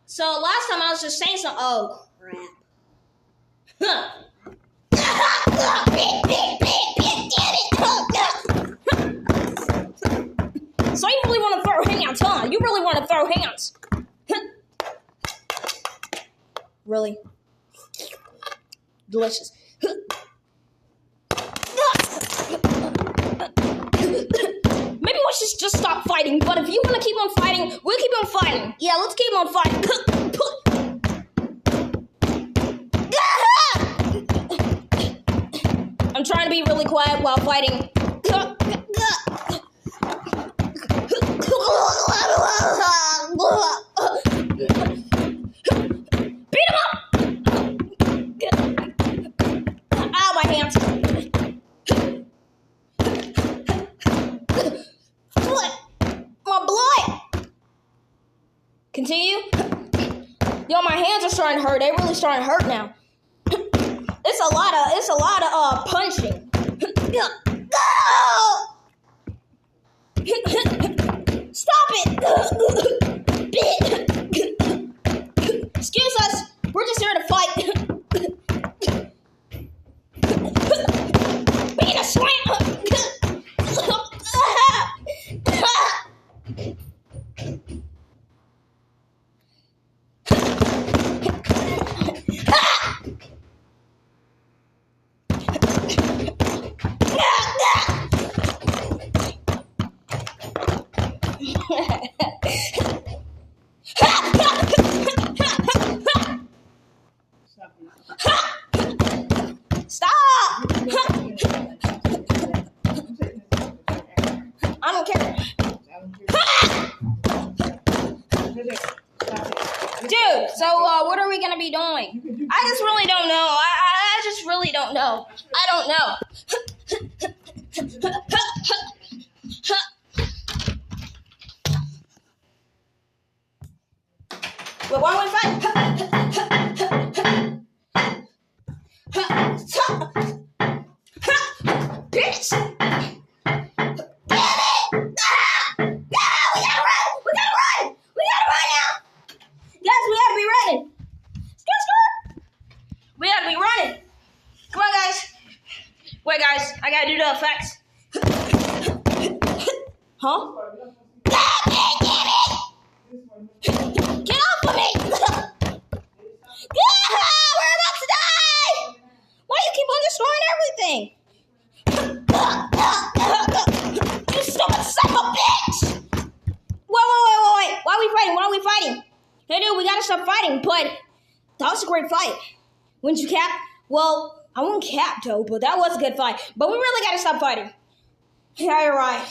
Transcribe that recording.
So last time I was just saying some. Oh crap. Huh. So you really want to throw hands, huh? You really want to throw hands. Really? Delicious. Maybe we should just stop fighting, but if you want to keep on fighting, we'll keep on fighting. Yeah, let's keep on fighting. I'm trying to be really quiet while fighting. Beat him up! Ow, my hands. My blood. Continue. Yo, my hands are starting to hurt. They really starting to hurt now. It's a lot of punching. Stop it! Excuse us. We're just here to fight. Being a swing. Stop! I don't care. Dude, so what are we going to be doing? I just really don't know. I just really don't know. I don't know. Well, why don't we fight? Bitch! Damn it! No, we gotta run! We gotta run! We gotta run now! Guys, we gotta be running! We gotta be running! Come on, guys! Wait, guys, I gotta do the effects. Huh? Damn it! Get off of me! We're about to die! Why do you keep on destroying everything? You stupid son of a bitch! Wait. Why are we fighting? Hey, dude, we gotta stop fighting, but that was a great fight. Wouldn't you, Cap? Well, I won't cap, though, but that was a good fight. But we really gotta stop fighting. Yeah, you're right.